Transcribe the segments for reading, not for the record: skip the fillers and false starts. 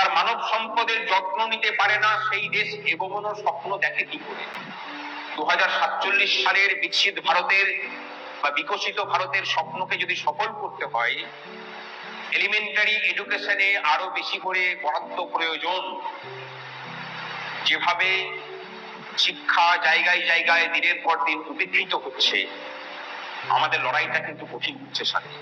তার মানব সম্পদের যত্ন নিতে পারে না, সেই দেশ এগোনোর স্বপ্ন দেখে কি করে? 2047 সালের বিকশিত ভারতের বা বিকশিত ভারতের স্বপ্নকে যদি সফল করতে হয়, এলিমেন্টারি এডুকেশনে আরো বেশি করে বরাদ্দ প্রয়োজন। যেভাবে শিক্ষা জায়গায় জায়গায় দিনের পর দিন উপেক্ষিত হচ্ছে, আমাদের লড়াইটা কিন্তু কঠিন হচ্ছে সাথে।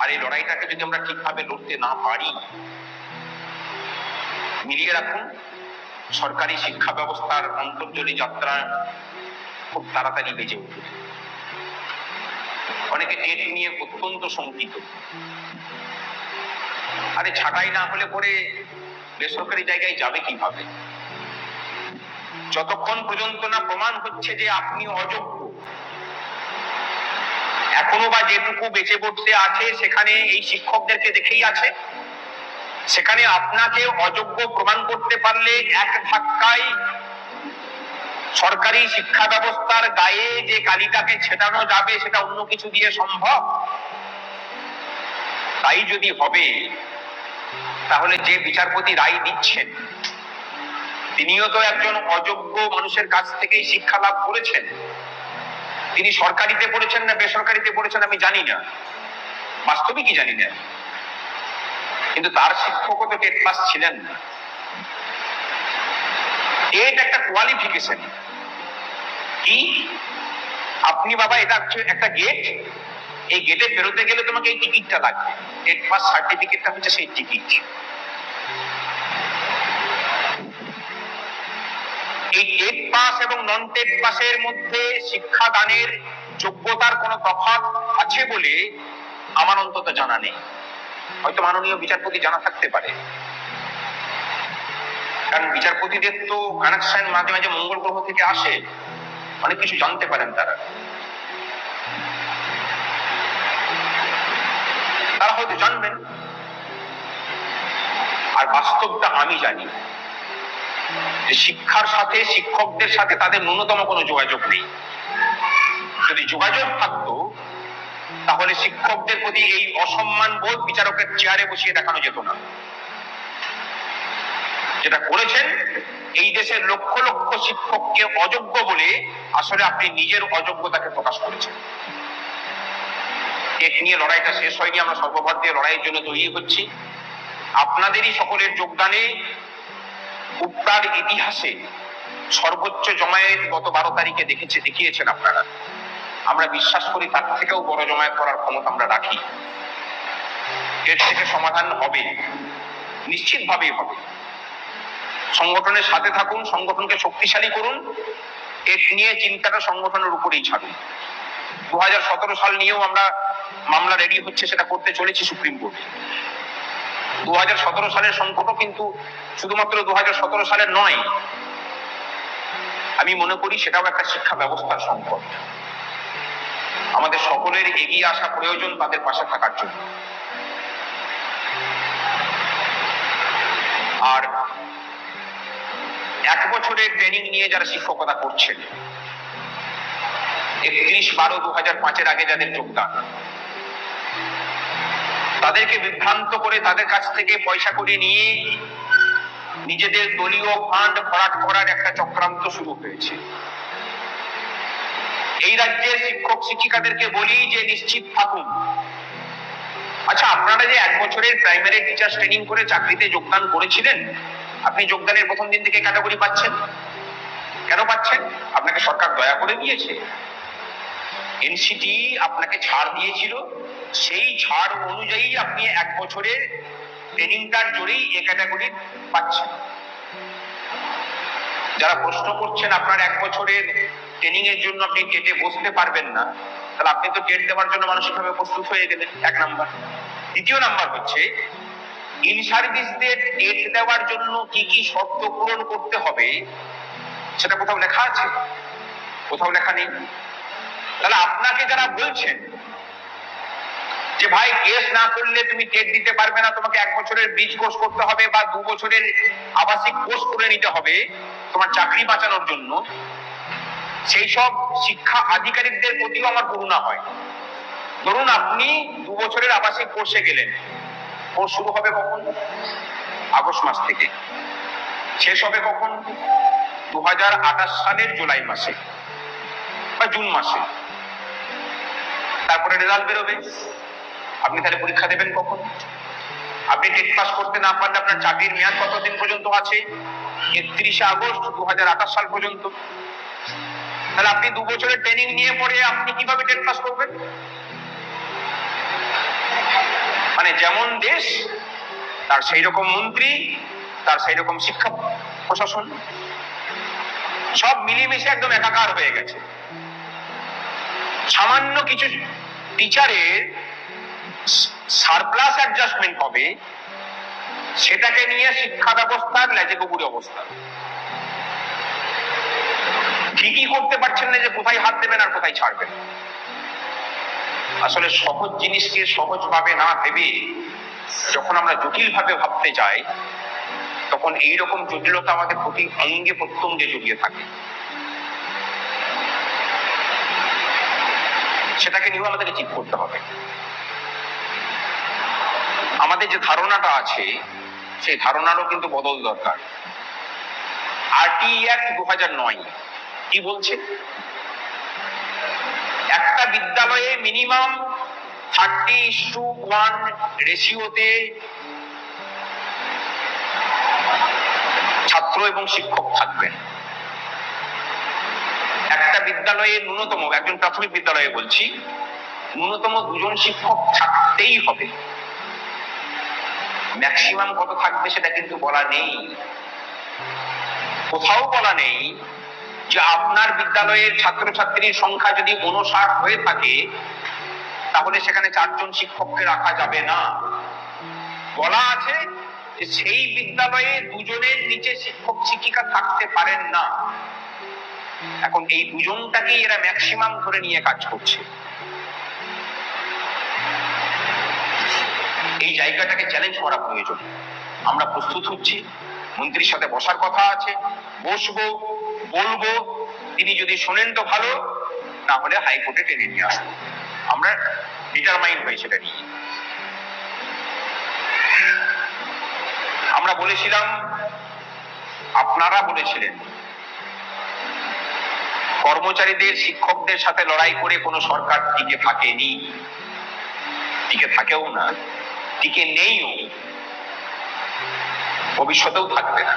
আর এই লড়াইটাকে যদি আমরা ঠিকভাবে লড়তে না পারি, মিলিয়ে রাখুন, সরকারি শিক্ষা ব্যবস্থার অন্তর্জনী যাত্রা খুব তাড়াতাড়ি বেজে উঠবে। অনেকে টেট নিয়ে অত্যন্ত শঙ্কিত। আরে ছাঁটাই না হলে পরে বেসরকারি জায়গায় যাবে কিভাবে? যতক্ষণ পর্যন্ত না প্রমাণ হচ্ছে যে আপনি অযোগ্য, এখনো বা যেটুকু বেঁচে পড়তে আছে সেখানে এই শিক্ষকদেরকে দেখেই আছে, সেখানে আপনাকে অযোগ্য প্রমাণ করতে পারলে এক ধাক্কায় সরকারি শিক্ষা ব্যবস্থার গায়ে যে কালিটাকে ছেটানো যাবে সেটা অন্য কিছু দিয়ে সম্ভব? তাই যদি হবে, তাহলে যে বিচারপতি রায় দিচ্ছেন তিনিও তো একজন অযোগ্য মানুষের কাছ থেকেই শিক্ষা লাভ করেছেন। তিনি সরকারিতে পড়েছেন না বেসরকারিতে পড়েছেন আমি জানি না, বাস্তবিকই জানি না, কিন্তু তার শিক্ষকও তো টেট পাস ছিলেন না। টেট একটা কোয়ালিফিকেশন। কি আপনি বাবা, এটা একটা গেট, এই গেটে বেরোতে গেলে তোমাকে এই টিকিটটা লাগবে, টেট পাস সার্টিফিকেটটা হচ্ছে সেই টিকিট। এই টেট পাস এবং নন টেট পাসের মধ্যে শিক্ষাদানের যোগ্যতার কোনো তফাৎ আছে বলে আমার অন্তত জানা নেই। হয়তো মাননীয় বিচারপতি জানা থাকতে পারে, কারণ বিচারপতিদের তো কানেকশন মাঝে মাঝে মঙ্গল গ্রহ থেকে আসে, অনেক কিছু জানতে পারেন তারা হয়তো জানবেন। আর বাস্তবটা আমি জানি যে শিক্ষার সাথে শিক্ষকদের সাথে তাদের ন্যূনতম কোনো যোগাযোগ নেই। যদি যোগাযোগ থাকতো তাহলে শিক্ষকদের প্রতি এই অসম্মান বোধ বিচারকের চেয়ারে বসিয়ে দেখানো যেত না। যেটা করেছেন, এই দেশের লক্ষ লক্ষ শিক্ষককে অযোগ্য বলে আসলে আপনি নিজের অযোগ্যতাকে প্রকাশ করেছেন। টেট নিয়ে লড়াইটা শেষ হয়নি, আমরা সর্বভারতীয় লড়াইয়ের জন্য তৈরি হচ্ছি। আপনাদেরই সকলের যোগদানে উত্তর ইতিহাসে সর্বোচ্চ জমায়েত গত 12 তারিখে দেখিয়েছেন আপনারা। আমরা বিশ্বাস করি তার থেকেও বড় জমায়েত করার ক্ষমতা আমরা রাখি। এর থেকে সমাধান হবে, নিশ্চিতভাবেই হবে। সংগঠনের সাথে থাকুন, সংগঠনকে শক্তিশালী করুন, এর নিয়ে চিন্তাটা সংগঠনের উপরেই ছাড়ুন। 2017 সাল নিয়েও আমরা মামলা রেডি হচ্ছে, সেটা করতে চলেছি সুপ্রিম কোর্টে। 2017 সালের সংকটও কিন্তু শুধুমাত্র 2017 সালের নয়, আমি মনে করি সেটাও একটা শিক্ষা ব্যবস্থার সংকট। আমাদের সকলের এগিয়ে আসা প্রয়োজন তাদের পাশে থাকার জন্য। আর 1 বছরের ট্রেনিং নিয়ে যারা শিক্ষকতা করছেন, 31/12/2005 আগে যাদের যোগদান, তাদেরকে বিভ্রান্ত করে তাদের কাছ থেকে পয়সা করে নিয়ে নিজেদের দলীয় ফান্ড ভরাট করার একটা চক্রান্ত শুরু হয়েছে। এই রাজ্যের শিক্ষক শিক্ষিকাদেরকে বলি যে নিশ্চিত থাকুন। আচ্ছা, আপনারা যে 1 বছরের প্রাইমারি টিচার ট্রেনিং করে চাকরিতে যোগদান করেছিলেন, আপনি যোগদানের প্রথম দিন থেকে ক্যাটাগরি পাচ্ছেন। কেন পাচ্ছেন? আপনাকে সরকার দয়া করে দিয়েছে? এনসিটি আপনাকে ছাড় দিয়েছিল, সেই ছাড় অনুযায়ী আপনি 1 বছরের ট্রেনিংটার জোরেই এ ক্যাটাগরি পাচ্ছেন। যারা প্রশ্ন করছেন আপনার 1 বছরের ট্রেনিং এর জন্য আপনি টেটে বসতে পারবেন না, তাহলে আপনি তো টেট দেওয়ার জন্য মানসিকভাবে প্রস্তুত হয়ে গেলেন, 1 নাম্বার। দ্বিতীয় নাম্বার হচ্ছে, ইন সার্ভিসদের টেট দেওয়ার জন্য কি কি শর্ত পূরণ করতে হবে সেটা কোথাও লেখা আছে? কোথাও লেখা নেই। তাহলে আপনাকে যারা বলছেন যে ভাই কেস না করলে তুমি টেট দিতে পারবে না, তোমাকে 1 বছরের ব্রিজ কোর্স করতে হবে বা 2 বছরের আবাসিক কোর্স করে নিতে হবে তোমার চাকরি বাঁচানোর জন্য, সেই সব শিক্ষা আধিকারিকদের প্রতিও আমার করুণা হয়। ধরুন আপনি 2 বছরের আবাসিক কোর্সে গেলেন, কোর্স শুরু হবে কখন? আগস্ট মাস থেকে, শেষ হবে কখন? 2028 সালের জুলাই মাসে বা জুন মাসে। তারপরে রেজাল্ট বেরোবে, আপনি তাহলে পরীক্ষা দেবেন কখন? আপনি টেট পাস করতে না পারলে আপনার চাকরির মেয়াদ কতদিন পর্যন্ত আছে? 31শে আগস্ট 2028 সাল পর্যন্ত। তাহলে আপনি 2 বছরের ট্রেনিং নিয়ে পরে আপনি কিভাবে টেট পাস করবেন? মানে যেমন দেশ তার সেই রকম মন্ত্রী, তার সেই রকম শিক্ষা প্রশাসন, সব মিলেমিশে একদম একাকার হয়ে গেছে। সামান্য কিছু টিচারের সারপ্লাস অ্যাডজাস্টমেন্ট হবে, সেটাকে নিয়ে শিক্ষা ব্যবস্থার লেজে গোবরে অবস্থা। ঠিকই করতে পারছেন না যে কোথায় হাত দেবেন আর কোথায় ছাড়বেন। আসলে সহজ জিনিসকে সহজ ভাবে না ভেবে যখন আমরা জটিল ভাবে ভাবতে যাই, তখন এইরকম জটিলতা আমাদের প্রতি অঙ্গে প্রত্যঙ্গে জড়িয়ে থাকে। সেটাকে নিয়েও আমাদেরকে ঠিক করতে হবে। আমাদের যে ধারণাটা আছে সেই ধারণারও কিন্তু বদল দরকার। আরটিই অ্যাক্ট 2009 কি বলছে? একটা বিদ্যালয়ে মিনিমাম 30:1 রেশিওতে ছাত্র এবং শিক্ষক থাকবেন। একটা বিদ্যালয়ে ন্যূনতম, একজন প্রাথমিক বিদ্যালয়ে বলছি, ন্যূনতম 2 জন শিক্ষক থাকতেই হবে। ম্যাক্সিমাম কত থাকবে সেটা কিন্তু বলা নেই। কোথাও বলা নেই যে আপনার বিদ্যালয়ের ছাত্রছাত্রীর সংখ্যা যদি 59 হয়ে থাকে তাহলে সেখানে 4 জন শিক্ষককে রাখা যাবে না। বলা আছে যে সেই বিদ্যালয়ে 2 জনের নিচে শিক্ষক শিক্ষিকা থাকতে পারেন না। এখন এই 2 জনটাকেই এরা ম্যাক্সিমাম ধরে নিয়ে কাজ করছে। এই জায়গাটাকে চ্যালেঞ্জ করা প্রয়োজন। আমরা প্রস্তুত হচ্ছি, মন্ত্রীর সাথে বসার কথা আছে, বসবো, বলবো, তিনি যদি শোনেন তো ভালো, না হলে হাইকোর্টে টেনে নিয়ে আসবো। আমরা ডিটারমাইন্ড হই সেটা নিয়ে। আমরা বলেছিলাম, আপনারা বলেছিলেন, কর্মচারীদের শিক্ষকদের সাথে লড়াই করে কোনো সরকার টিকে থাকেনি, টিকে থাকেও না, টিকে নেইও, ভবিষ্যতেও থাকবে না।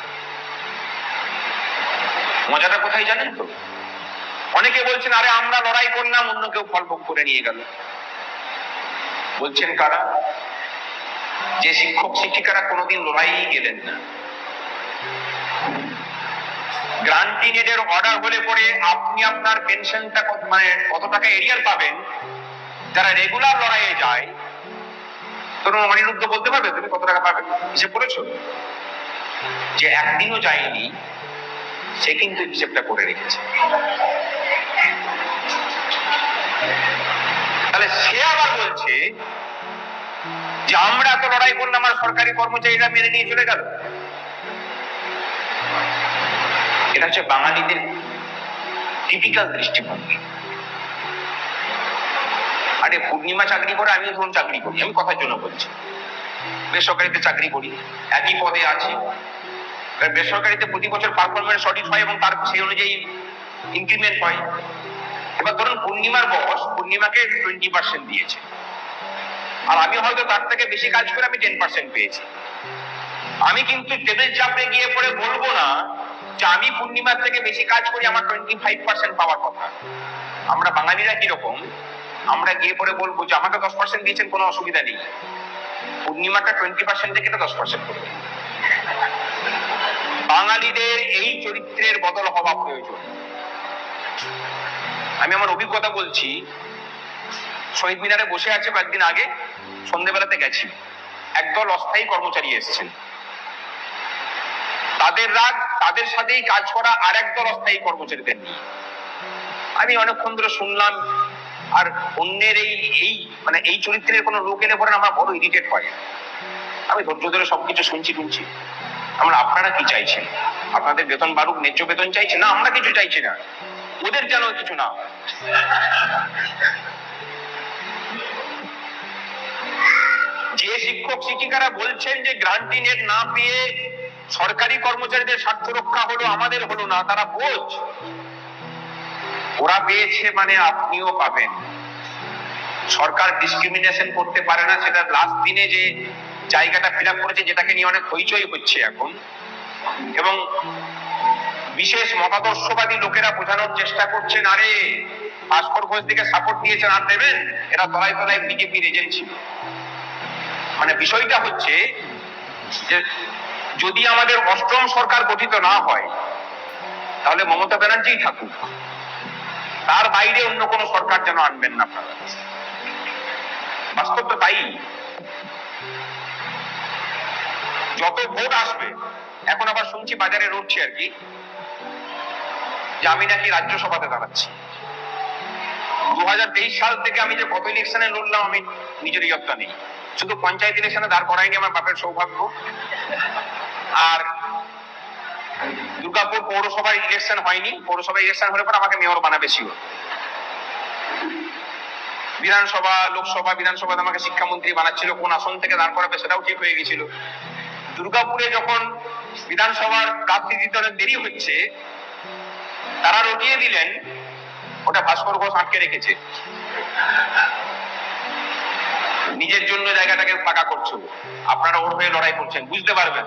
মজাটা কোথায় জানেন তো? অনেকে বলছেন আরে আমরা লড়াই করলাম, অন্য কেউ ফল ভোগ করে নিয়ে গেল। বলছেন কারা? যে শিক্ষক শিক্ষিকারা কোনোদিন লড়াই গেলেন না। গ্রান্টিনেডের অর্ডার হলে পরে আপনি আপনার পেনশনটা মানে কত টাকা এরিয়ার পাবেন, যারা রেগুলার লড়াইয়ে যায়, তরুণ অনিরুদ্ধ বলতে পারবে তুমি কত টাকা পাবে? হিসেব করেছো? যে একদিনও যায়নি সে কিন্তু হিসেবটা করে রেখেছে। তাহলে সে আবার বলছে যে আমরা তো লড়াই করলাম আর সরকারি কর্মচারীরা মেনে নিয়ে চলে গেল। এটা হচ্ছে বাঙালিদের টিপিক্যাল দৃষ্টিভঙ্গি। আরে পূর্ণিমা চাকরি করে, আমিও ধরুন চাকরি করি, আমি কথার জন্য বলছি, বেসরকারিতে চাকরি করি, একই পদে আছি। বেসরকারিতে প্রতি বছর পারফরমেন্স অডিট হয় এবং তার সেই অনুযায়ী ইনক্রিমেন্ট হয়। এবার ধরুন পূর্ণিমার বস পূর্ণিমাকে 20% দিয়েছে, আর আমি হয়তো তার থেকে বেশি কাজ করে আমি 10% পেয়েছি। আমি কিন্তু টেবিল চাপড়ে গিয়ে পরে বলবো না যে আমি পূর্ণিমার থেকে বেশি কাজ করি, আমার 25% পাওয়ার কথা। আমরা বাঙালিরা কিরকম, আমরা গিয়ে পরে বলবো যে আমাকে 10% দিয়েছেন, কোনো অসুবিধা নেই, পূর্ণিমাটা 20% থেকে 10% করবে। বাঙালিদের এই চরিত্রের বদল হওয়া প্রয়োজন। আমি আমার অভিজ্ঞতা বলছি, শহীদ মিনারে বসে আছে কয়েকদিন আগে, সন্ধ্যেবেলাতে গেছি, একদল অস্থায়ী কর্মচারী এসেছেন। তাদের রাগ তাদের সাথেই কাজ করা আর একদল অস্থায়ী কর্মচারীদের নিয়ে। আমি অনেকক্ষণ ধরে শুনলাম, আর অন্যের এই চরিত্রের কোনো লোক এলে পরে আমরা বড় ইরিটেট হয়। আমি ধৈর্য ধরে সবকিছু শুনছি। আপনারা কি চাইছেন? আপনাদের বেতন বাড়ুক, ন্যায্য বেতন চাইছে না? আমরা কিছু চাইছি না, ওদের যেন কিছু না। যে শিক্ষক শিক্ষিকারা বলছেন যে গ্রান্টি নেট না পেয়ে সরকারি কর্মচারীদের স্বার্থ রক্ষা হলো, আমাদের হলো না, তারা বোঝ। ওরা পেয়েছে মানে আপনিও পাবেন। সরকার ডিসক্রিমিনেশন করতে পারে না, সেটা লাস্ট দিনে যে জায়গাটা ফিল আপ করেছে, যেটাকে নিয়ে অনেক হইচই হচ্ছে এখন, এবং বিশেষ মতাদর্শবাদী লোকেরা বোঝানোর চেষ্টা করছেন, আরে ভাস্কর ঘোষ দিকে সাপোর্ট দিয়েছেন আর দেবেন, এরা তলায় তলায় বিজেপির এজেন্ট ছিল। মানে বিষয়টা হচ্ছে যে যদি আমাদের অষ্টম সরকার গঠিত না হয় তাহলে মমতা ব্যানার্জি থাকুক, তার বাইরে অন্য কোন সরকার যেন আনবেন না আপনারা। বাস্তব তো তাই। যত ভোট আসবে, এখন আবার শুনছি বাজারে রটছে আর কি, যে আমি নাকি রাজ্যসভাতে দাঁড়াচ্ছি। 2023 সাল থেকে আমি যে কত ইলেকশনে লড়লাম আমি নিজের ইয়ত্তা নেই, শুধু পঞ্চায়েত ইলেকশনে দাঁড় করাইনি আমার বাপের সৌভাগ্য। আর দুর্গাপুর পৌরসভার ইলেকশন হয়নি, পৌরসভা ইলেকশন হলে পর আমাকে মেয়র বানাবে ছিল। বিধানসভা, লোকসভা, বিধানসভাতে আমাকে শিক্ষামন্ত্রী বানাচ্ছিল, কোন আসন থেকে দাঁড় করাবে সেটাও ঠিক হয়ে গেছিল। দুর্গাপুরে যখন বিধানসভার প্রার্থী দিতে অনেক দেরি হচ্ছে, তারা রটিয়ে দিলেন, ওটা ভাস্কর ঘোষ আটকে রেখেছে, নিজের জন্য জায়গাটাকে ফাঁকা করছো। আপনারা ওর হয়ে লড়াই করছেন, বুঝতে পারবেন।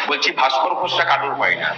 বলছি ভাস্কর ঘোষটা কাটুর হয় না।